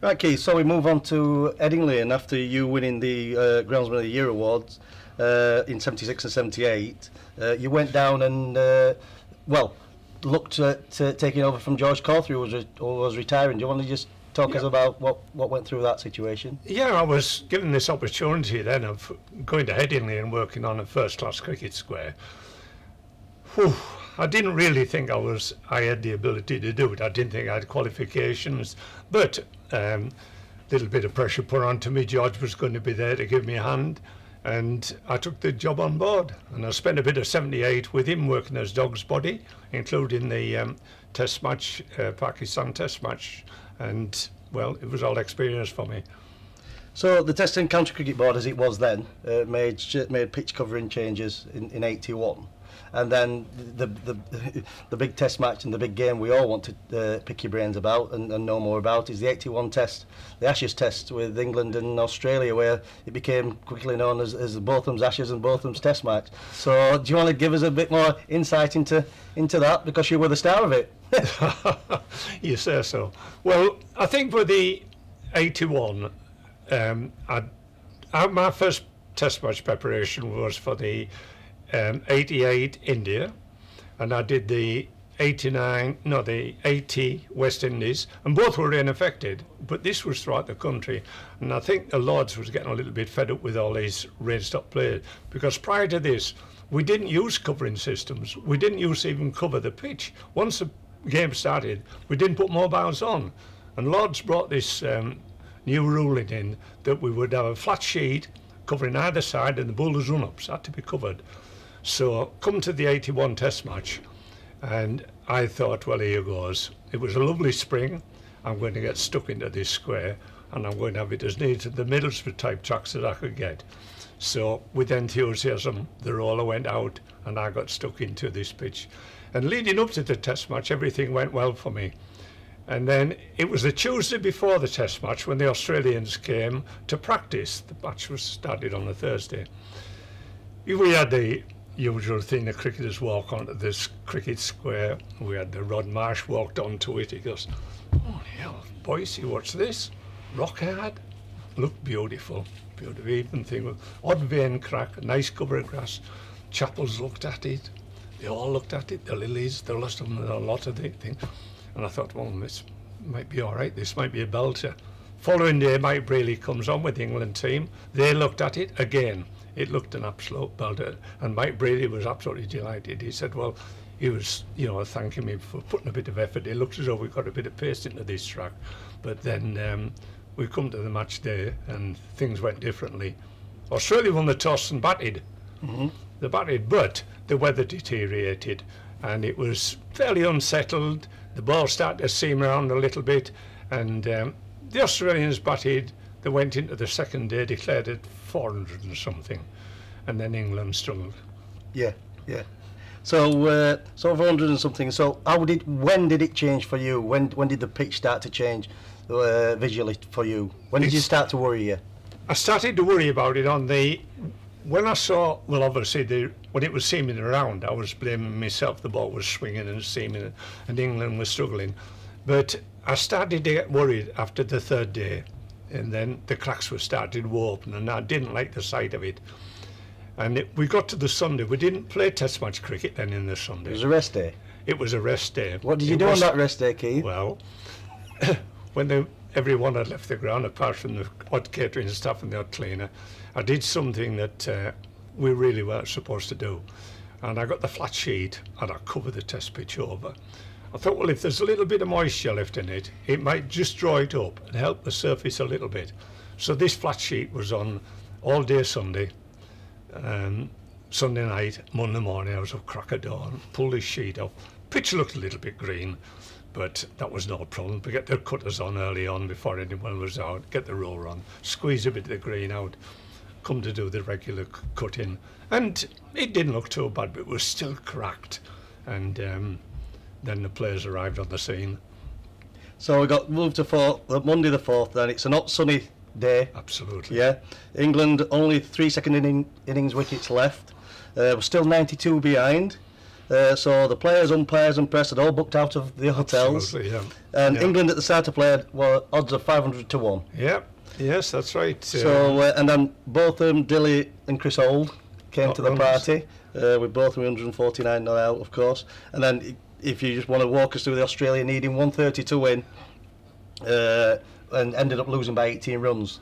Right, Keith, so we move on to Headingley, and after you winning the Groundsman of the Year awards in 76 and 78, you went down and, well, looked at taking over from George Cawthorne, who was retiring. Do you want to just talk us about what went through that situation? Yeah, I was given this opportunity then of going to Headingley and working on a first-class cricket square. Whew, I didn't really think I had the ability to do it. I didn't think I had qualifications, but a little bit of pressure put onto me. George was going to be there to give me a hand, and I took the job on board. And I spent a bit of 78 with him working as dog's body, including the test match, Pakistan test match, and well, it was all experience for me. So the Test and County Cricket Board, as it was then, made pitch covering changes in 81. And then the big test match and the big game we all want to pick your brains about and know more about is the 81 test, the Ashes test with England and Australia, where it became quickly known as Botham's Ashes and Botham's test match. So do you want to give us a bit more insight into that, because you were the star of it? You say so. Well, I think for the 81, my first test match preparation was for the 88 India, and I did the 80 West Indies, and both were rain affected, but this was throughout the country. And I think the Lords was getting a little bit fed up with all these rain-stop players, because prior to this we didn't use covering systems. We didn't even cover the pitch. Once the game started, we didn't put mobiles on, and Lords brought this new ruling in that we would have a flat sheet covering either side, and the bowlers' run-ups had to be covered. So come to the 81 test match, and I thought, well, here goes. It was a lovely spring. I'm going to get stuck into this square, and I'm going to have it as neat as the Middlesbrough type tracks as I could get. So with enthusiasm, the roller went out and I got stuck into this pitch. And leading up to the test match, everything went well for me. And then it was the Tuesday before the test match when the Australians came to practice. The match was started on a Thursday. We had the usual thing, the cricketers walk onto this cricket square. We had the Rod Marsh walked onto it. He goes, "Oh hell, Boyce, what's this? Rock hard? Looked beautiful. Beautiful, even thing with odd vein crack, a nice cover of grass." Chappells looked at it. They all looked at it, the Lilies, the rest of them, a lot of the things. And I thought, well, this might be all right. This might be a belter. Following day, Mike Brealey comes on with the England team. They looked at it again. It looked an absolute belter, and Mike Brealey was absolutely delighted. He said, well, he was, thanking me for putting a bit of effort. It looks as though we got a bit of pace into this track. But then we come to the match day, and things went differently. Australia won the toss and batted. Mm-hmm. They batted, but the weather deteriorated, and it was fairly unsettled. The ball started to seam around a little bit, and the Australians batted. They went into the second day, declared it 400 and something, and then England struggled. Yeah. So 400 and something. So when did it change for you? When did the pitch start to change visually for you? When did you start to worry? I started to worry about it when I saw, well, obviously when it was seaming around, I was blaming myself. The ball was swinging and seaming, and England was struggling. But I started to get worried after the third day. And then the cracks were started to open, and I didn't like the sight of it. And we got to the Sunday. We didn't play test match cricket then in the Sunday. It was a rest day? It was a rest day. What did you do on that rest day, Keith? Well, when everyone had left the ground, apart from the odd catering staff and the odd cleaner, I did something that we really weren't supposed to do. And I got the flat sheet, and I covered the test pitch over. I thought, well, if there's a little bit of moisture left in it, it might just draw it up and help the surface a little bit. So this flat sheet was on all day Sunday. Sunday night, Monday morning, I was up crack of dawn, pulled this sheet off. Pitch looked a little bit green, but that was no problem. We get the cutters on early on before anyone was out, get the roller on, squeeze a bit of the green out, come to do the regular cutting. And it didn't look too bad, but it was still cracked. And then the players arrived on the scene. So we got moved to Monday the 4th, then it's a not sunny day. Absolutely. Yeah. England only 3 second innings wickets left. We're still 92 behind. So the players, umpires and press had all booked out of the hotels. Absolutely, yeah. And Yeah. England at the start of play were odds of 500 to 1. Yeah, yes, that's right. So, and then both Dilly and Chris Old came to the party, with both 149 not out, of course. And then if you just want to walk us through the Australia needing 130 to win, and ended up losing by 18 runs.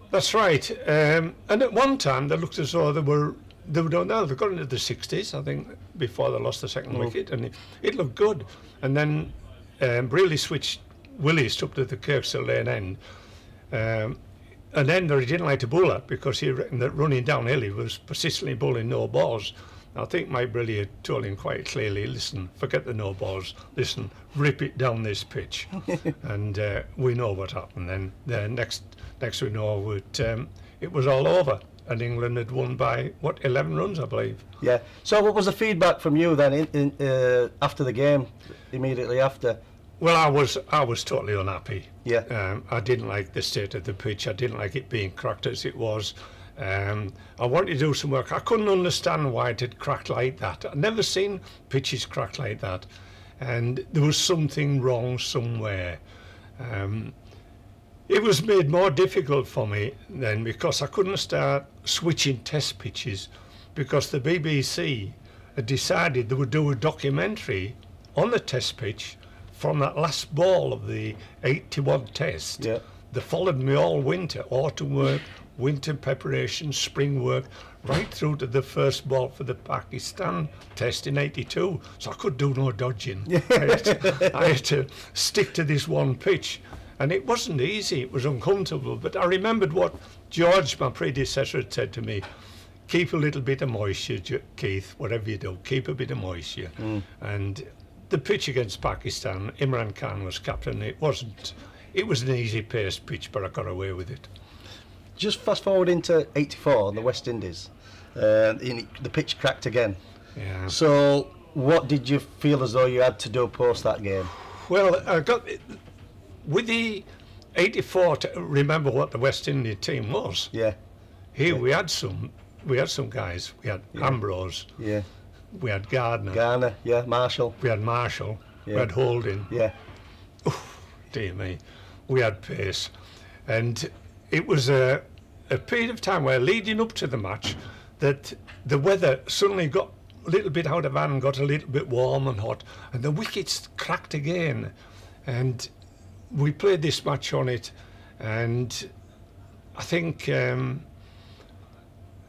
That's right. And at one time, they looked as though they were down now. They got into the 60s, I think, before they lost the second wicket, and it looked good. And then really switched Willis up to the Kirkstall Lane end. And then he didn't like to bowl that because he reckoned that running downhill he was persistently bowling no balls. I think Mike Briley had told him quite clearly, listen, forget the no balls, listen, rip it down this pitch. And we know what happened then. Next we know it was all over, and England had won by, 11 runs, I believe. Yeah. So what was the feedback from you then after the game, immediately after? Well, I was totally unhappy. Yeah. I didn't like the state of the pitch. I didn't like it being cracked as it was. I wanted to do some work. I couldn't understand why it had cracked like that. I'd never seen pitches cracked like that. And there was something wrong somewhere. It was made more difficult for me then because I couldn't start switching test pitches because the BBC had decided they would do a documentary on the test pitch from that last ball of the 81 test. Yeah. They followed me all winter, autumn work, winter preparation, spring work, right through to the first ball for the Pakistan test in 82. So I could do no dodging. I had to stick to this one pitch. And it wasn't easy, it was uncomfortable. But I remembered what George, my predecessor, had said to me, keep a little bit of moisture, Keith, whatever you do, keep a bit of moisture. And the pitch against Pakistan, Imran Khan was captain. It was an easy-paced pitch, but I got away with it. Just fast forward into 84 on the West Indies. The pitch cracked again. Yeah. So what did you feel as though you had to do post that game? Well, I got with the 84 to remember what the West Indian team was. Yeah. Here we had some guys. We had Ambrose. Yeah. We had Gardner. Garner, yeah, Marshall. We had Marshall. Yeah. We had Holding. Yeah. Dear me. We had pace. And it was a period of time where, leading up to the match, that the weather suddenly got a little bit out of hand, got a little bit warm and hot, and the wickets cracked again. And we played this match on it, and I think,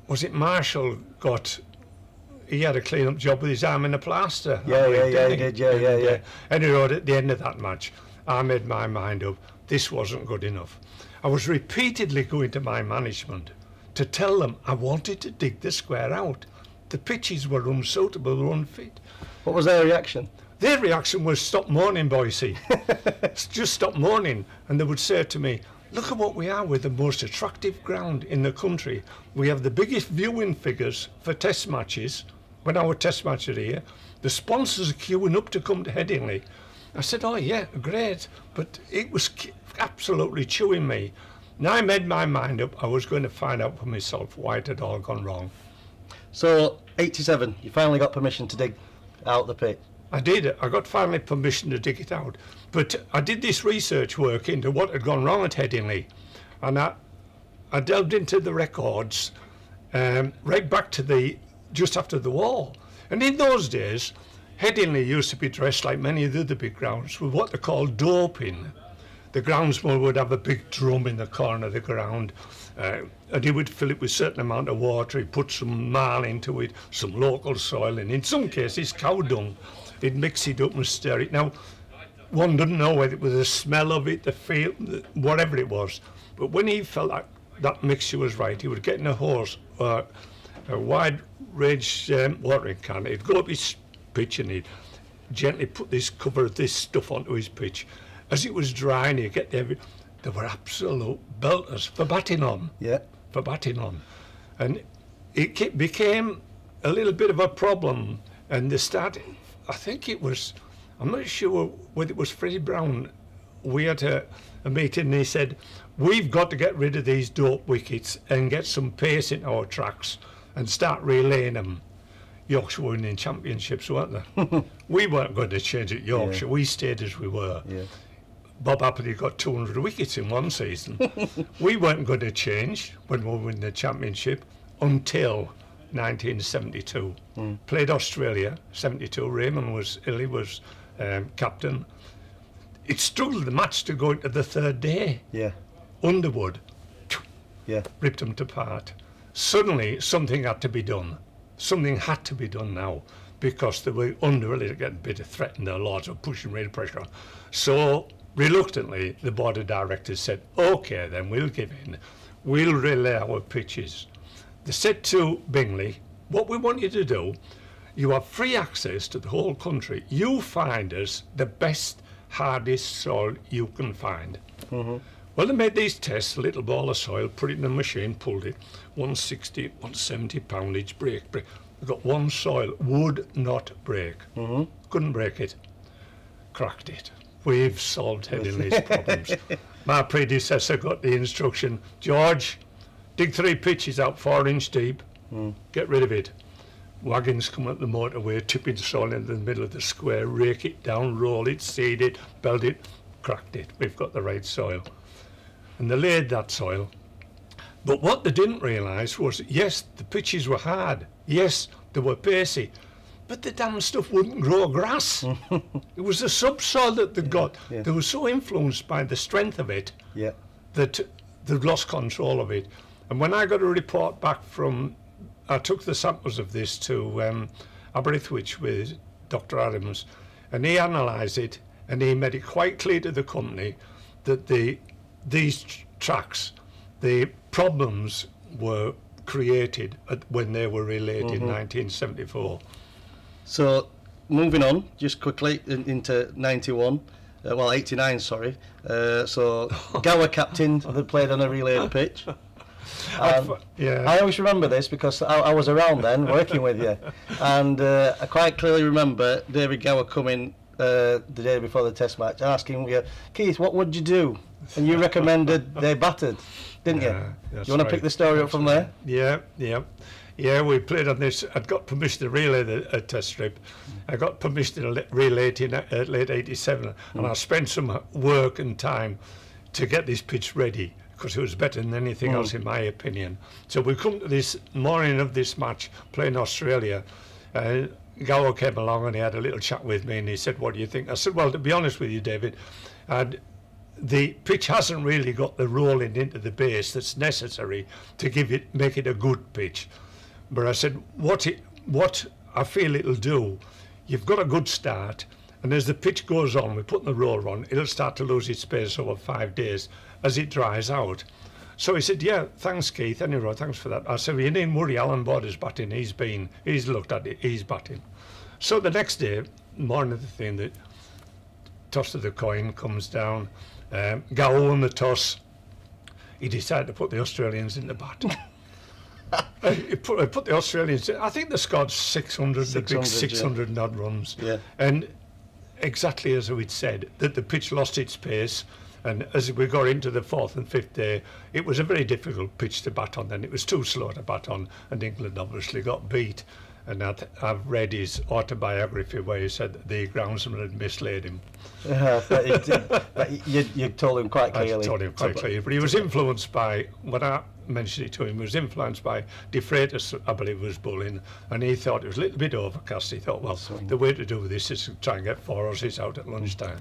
was it Marshall he had a clean-up job with his arm in a plaster. Yeah, he did, yeah. Anyway, at the end of that match, I made my mind up. This wasn't good enough. I was repeatedly going to my management to tell them I wanted to dig the square out. The pitches were unsuitable, were unfit. What was their reaction? Their reaction was, stop moaning, Boyce. Just stop moaning. And they would say to me, look at what we are with the most attractive ground in the country. We have the biggest viewing figures for test matches. When our test match are here, the sponsors are queuing up to come to Headingley. I said, oh yeah, great. But it was absolutely chewing me. And I made my mind up. I was going to find out for myself why it had all gone wrong. So, 87, you finally got permission to dig out the pit. I did. I got finally permission to dig it out. But I did this research work into what had gone wrong at Headingley. And I delved into the records right back to just after the war. And in those days, Headingley used to be dressed like many of the other big grounds with what they call doping. The groundsman would have a big drum in the corner of the ground, and he would fill it with a certain amount of water. He'd put some marl into it, some local soil, and in some cases cow dung. He'd mix it up and stir it. Now, one doesn't know whether it was the smell of it, the feel, whatever it was. But when he felt like that mixture was right, he would get in a hose, a wide range watering can. He'd go up his pitch and he'd gently put this cover of this stuff onto his pitch. As it was drying, he'd get there. They were absolute belters for batting on. Yeah. For batting on. And it became a little bit of a problem. And they started, I think it was, I'm not sure whether it was Freddie Brown. We had a meeting and he said, we've got to get rid of these dope wickets and get some pace in our tracks and start relaying them. Yorkshire were winning championships, weren't they? We weren't going to change at Yorkshire. We stayed as we were. Bob Appley got 200 wickets in one season. We weren't going to change when we were winning the championship until 1972. Played Australia, 72. Raymond was captain. It struggled the match to go into the third day. Underwood ripped them to part. Suddenly, something had to be done. Something had to be done now, because they were under a little bit of threat and the Lords were pushing real pressure on. So, reluctantly, the board of directors said, OK, then we'll give in. We'll relay our pitches. They said to Bingley, what we want you to do, you have free access to the whole country. You find us the best, hardest soil you can find. Well, they made these tests, a little ball of soil, put it in the machine, pulled it, 160, 170 poundage, break. They got one soil, would not break. Couldn't break it. Cracked it. We've solved Headingley's problems. My predecessor got the instruction, George, dig 3 pitches out 4-inch deep, get rid of it. Wagons come up the motorway, tipping soil into the middle of the square, rake it down, roll it, seed it, belt it, cracked it. We've got the right soil. And they laid that soil. But what they didn't realise was, yes, the pitches were hard. Yes, they were pacey. But the damn stuff wouldn't grow grass. It was the subsoil that they got. They were so influenced by the strength of it that they'd lost control of it. And when I got a report back from, I took the samples of this to Aberystwyth with Dr. Adams, and he analysed it, and he made it quite clear to the company that these tracks, the problems were created when they were relayed in 1974. So, moving on, just quickly into 91, well 89, sorry. So, Gower captain that played on a relayed pitch. I always remember this because I was around then working with you, and I quite clearly remember David Gower coming the day before the test match asking you, Keith, what would you do? And you recommended they battered, didn't you? You want to pick the story up from there? Yeah, we played on this. I'd got permission to relay the test strip. I got permission to relay it in late 87, and I spent some work and time to get this pitch ready, because it was better than anything else in my opinion. So we come to this morning of this match, playing Australia. Gower came along and he had a little chat with me, and he said, what do you think? I said, well, to be honest with you, David, the pitch hasn't really got the rolling into the base that's necessary to make it a good pitch. But I said, what I feel it'll do, you've got a good start, and as the pitch goes on, we're putting the roller on, it'll start to lose its pace over 5 days as it dries out. So he said, yeah, thanks, Keith. Anyway, thanks for that. I said, well, you needn't worry, Alan Border's batting. He's looked at it, he's batting. So the next day, morning of the thing, the toss of the coin comes down. Gower won the toss. He decided to put the Australians in the bat. He put the Australians in. I think they scored 600, the big 600 and odd runs. And exactly as we'd said, that the pitch lost its pace. And as we got into the 4th and 5th day, it was a very difficult pitch to bat on then. It was too slow to bat on, and England obviously got beat. And I've read his autobiography where he said that the groundsman had misled him. But you told him quite clearly. I told him quite clearly. But he was influenced by, when I mentioned it to him, he was influenced by De Freitas, I believe, was bowling, and he thought it was a little bit overcast. He thought, well, the way to do this is to try and get 4 Aussies out at lunchtime.